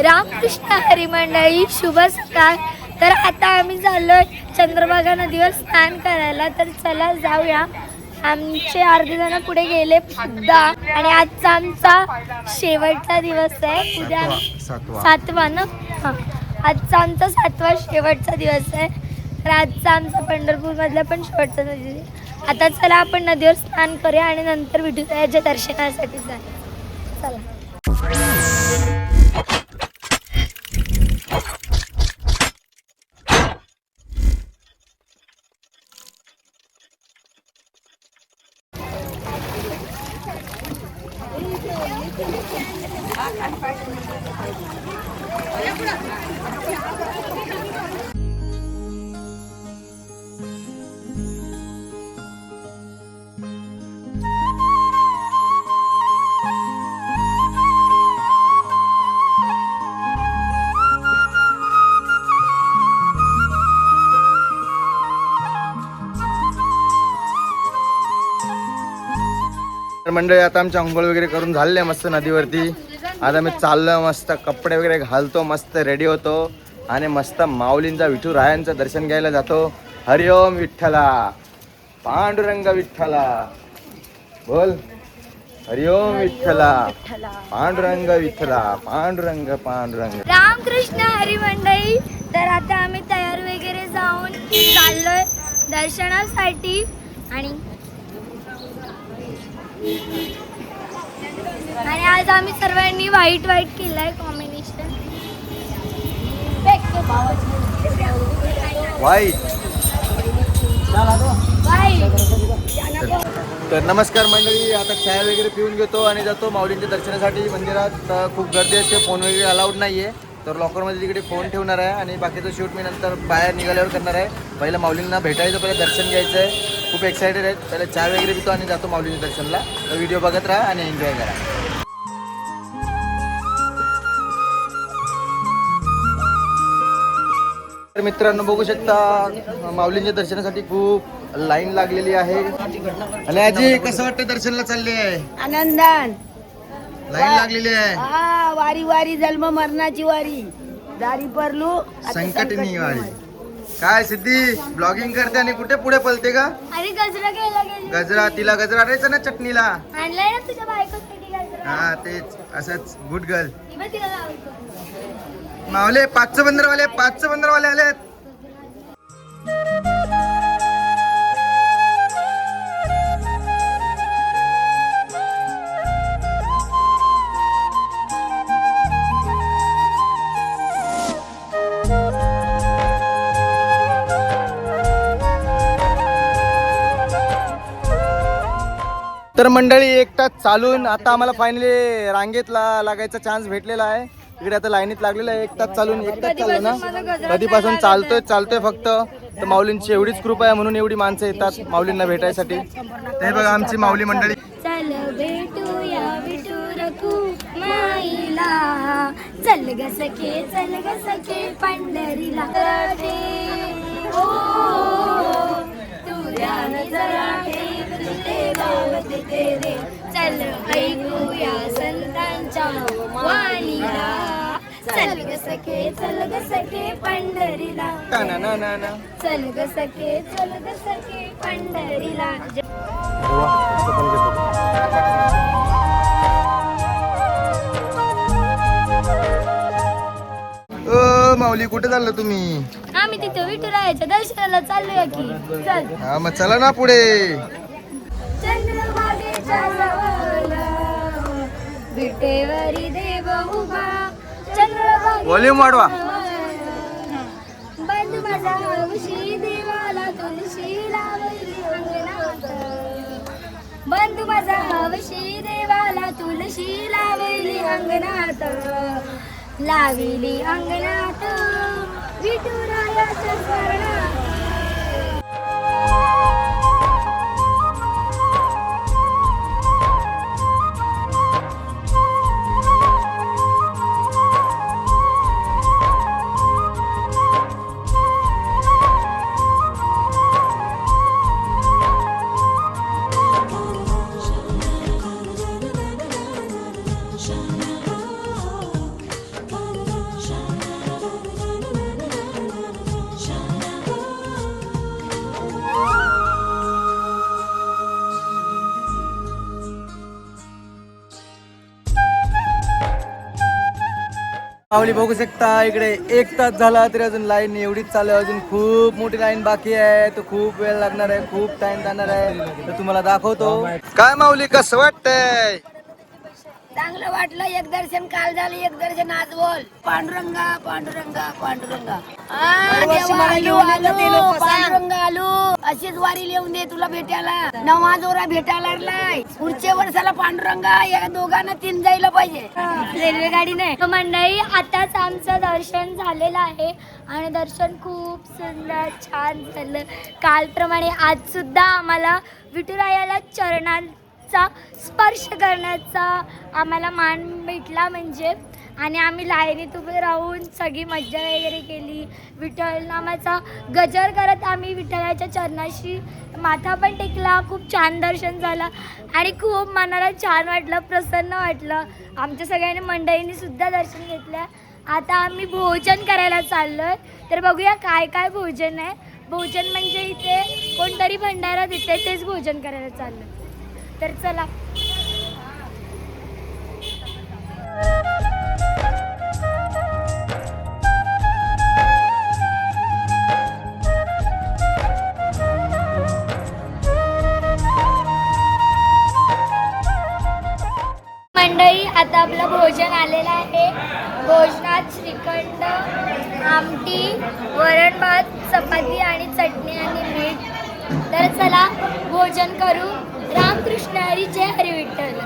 रामकृष्ण हरी मंडळी, शुभ सकाळ. तर आता आम्ही चाललोय चंद्रभागा नदीवर स्नान करायला. तर चला जाऊया. आमचे अर्धे जण पुढे गेले सुद्धा. आणि आजचा आमचा शेवटचा दिवस आहे. उद्या सातवा ना, हां, आजचा आमचा 7वा शेवटचा दिवस आहे. तर आजचा आमचा पंढरपूर मधला पण शेवटचा दिवस. आता चला आपण नदीवर स्नान करूया आणि नंतर विठुरायाच्या दर्शनासाठी जाऊया. चला. तर मंडळी आता आमची अंघोळ वगैरे करून झाले मस्त नदीवरती. आता मी चाललो, मस्त कपडे वगैरे घालतो, मस्त रेडी होतो आणि मस्त माऊलींचा विठुरायांचं दर्शन घ्यायला जातो. हरिओम विठ्ठला, पांडुरंग विठ्ठला, बोल हरिओम विठ्ठला, पांडुरंग विठ्ठला, पांडुरंग पांडुरंग. रामकृष्ण हरी मंडळी. तर आता आम्ही तयार वगैरे जाऊन चाललोय दर्शनासाठी. आणि आज आम्ही सर्वांनी व्हाईट केलंय कॉम्बिनेशन. वाईट. तर नमस्कार मंडळी, आता चाय वगैरे पिऊन घेतो आणि जातो माऊलींच्या दर्शनासाठी मंदिरात. तर खूप गर्दी असते, फोन वगैरे अलाउड नाही आहे. तर लॉकरमध्ये तिकडे फोन ठेवणार आहे आणि बाकीचं शूट मी नंतर बाहेर निघाल्यावर करणार आहे. पहिलं माऊलींना भेटायचं, पहिलं दर्शन घ्यायचं आहे. खूप एक्सायटेड आहेत. पहिलं चाय वगैरे पितो आणि जातो माऊलींच्या दर्शनला. तर व्हिडिओ बघत राहा आणि एन्जॉय करा. तर मित्रांनो बघू शकता माऊलींच्या दर्शनासाठी खूप लाईन लागलेली आहे. आणि आजी कसं वाटतं दर्शनाला चालले आहे? आनंदान लाईन लागलेली आहे. हा, वारी वारी जन्म मरणाची वारी दारी परलू संकटनी वारी. काय सिद्धी ब्लॉगिंग करते आणि कुठे पुढे पलते का? आणि गजरा घ्यायला गेली. गजरा, तिला गजरा आणायचा ना चटणीला. आणलाय ना तुझ्या बायकोसाठी गजरा. हा तेच, असंच गुड गर्ल. ही बघ तिला लावतो. मावले 5चं बंदरवाले आलेत. तर मंडळी 1 तास चालून आता आम्हाला फायनली रांगेत लागायचा चान्स भेटलेला आहे. इकडे आता लाईनीत लागलेला आहे. 1 तास चालून 1 तास चाललो ना, कधीपासून चालतोय फक्त. तर माऊलींची एवढीच कृपा आहे म्हणून एवढी माणसं येतात माऊलींना भेटायसाठी. ते बघा आमची माऊली मंडळी. चल भेटूया विठुरकू माईला, चल ग सखे पंढरीला. ओ तुझ्या नजरा तेरे, चल ऐकूया संतांच्या वाणीला. चल ग सखे पंढरीला, चल ग सखे पंढरीला. माऊली कुठे चाललं तुम्ही? आम्ही तिथे विठुरायाच्या दर्शनाला चाललोय की. चल. हा मग चला ना पुढे. चंद्रभागेच्या जवळ विटेवरी देव उभा, व्हॉल्यूम वाढवा. बंधू माझा हौशी देवाला तुळशी लावली अंगणात, बंधू माझा हौशी देवाला तुळशी लावली अंगणात, लाविली अंगणात विठुरायाच्या स्मरणात. माऊली बघू शकता इकडे 1 तास झाला तरी अजून लाईन एवढीच चालू आहे. अजून खूप मोठी लाईन बाकी आहे. तो खूप वेळ लागणार आहे, खूप टाइम जाणार आहे. तर तुम्हाला दाखवतो. काय माऊली कसं वाटतंय? चांगलं वाटलं. एक दर्शन काल झालं, एक दर्शन आज बोल. पांडुरंगा पांडुरंगा पांडुरंगा देवा, आलो, पांडुरंगा आलो. अशीच वारी लिहून दे तुला भेटायला. नवा जोरा भेटायला लागलाय. पुढच्या वर्षाला पांडुरंगा या दोघांना 3 जायला पाहिजे. रेल्वे गाडी नाही. तर मंडळी आताच आमचं दर्शन झालेलं आहे आणि दर्शन खूप सुंदर छान झालं. कालप्रमाणे आज सुद्धा आम्हाला विठुरायाला चरणांचा स्पर्श करण्याचा आम्हाला मान भेटला म्हणजे. आणि आम्ही लाईनीत उभे राहून सगळी मज्जा वगैरे केली. विठ्ठल नामाचा गजर करत आम्ही विठ्ठलाच्या चरणाशी माथा पण टेकला. खूप छान दर्शन झालं आणि खूप मनाला छान वाटलं, प्रसन्न वाटलं. आमच्या सगळ्यांनी मंडळींनी सुद्धा दर्शन घेतलं. आता आम्ही भोजन करायला चाललोय. तर बघूया काय काय भोजन आहे. भोजन म्हणजे इथे कोणतरी भंडारा देते, तेच भोजन करायला चाललोय. तर चला. मंडळी आता आपलं भोजन आलेलं आहे. भोजनात श्रीखंड, आमटी, वरण भात, चपाती आणि चटणी आणि मीठ. तर चला भोजन करू. रामकृष्ण हरी, जय हरी विठ्ठल.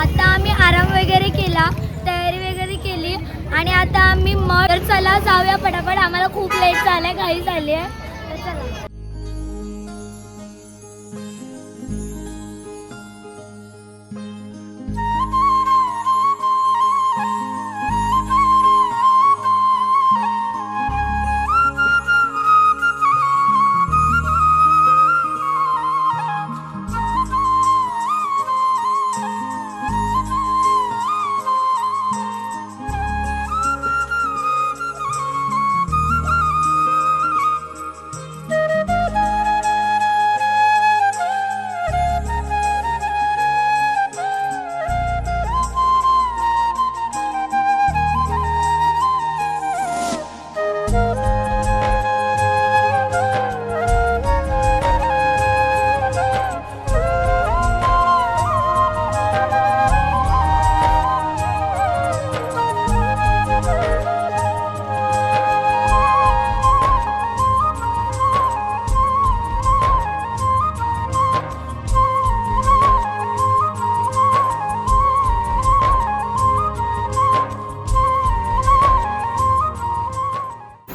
आता आम्ही आराम वगैरे केला, तयारी वगैरे केली आणि आता आम्ही मग तर चला जाऊया पटापट. आम्हाला खूप लेट झालंय, घाई झाली आहे. तर चला.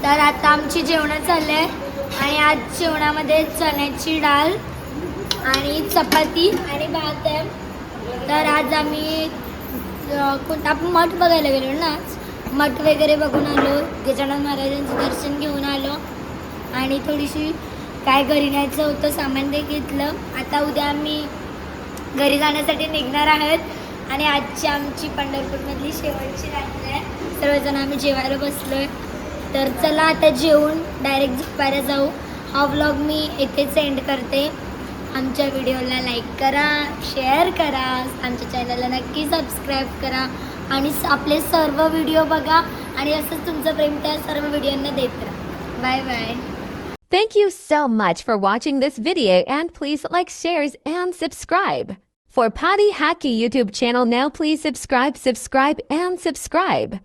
तर आता आमची जेवणं चालले आहे आणि आज जेवणामध्ये चण्याची डाळ आणि चपाती आणि भात आहे. तर आज आम्ही कोणता आपण मठ बघायला गेलो ना. मठ वगैरे बघून आलो, गजानन महाराजांचं दर्शन घेऊन आलो आणि थोडीशी काय घरी न्यायचं होतं सामान ते घेतलं. आता उद्या आम्ही घरी जाण्यासाठी निघणार आहोत आणि आजची आमची पंढरपूरमधली शेवटची रात्र आहे. सर्वजण आम्ही जेवायला बसलो आहे. तर चला आता जेवून डायरेक्ट झोपायला जाऊ. हा व्लॉग मी इथेच एंड करते. आमच्या व्हिडिओला लाईक करा, शेअर करा, आमच्या चॅनलला नक्की सबस्क्राईब करा आणि आपले सर्व व्हिडिओ बघा आणि असंच तुमचं प्रेम त्या सर्व व्हिडिओंना देत राहा. Bye bye. Thank you so much for watching this video and please like, shares and subscribe. For Patty Hackey YouTube channel now please subscribe and subscribe.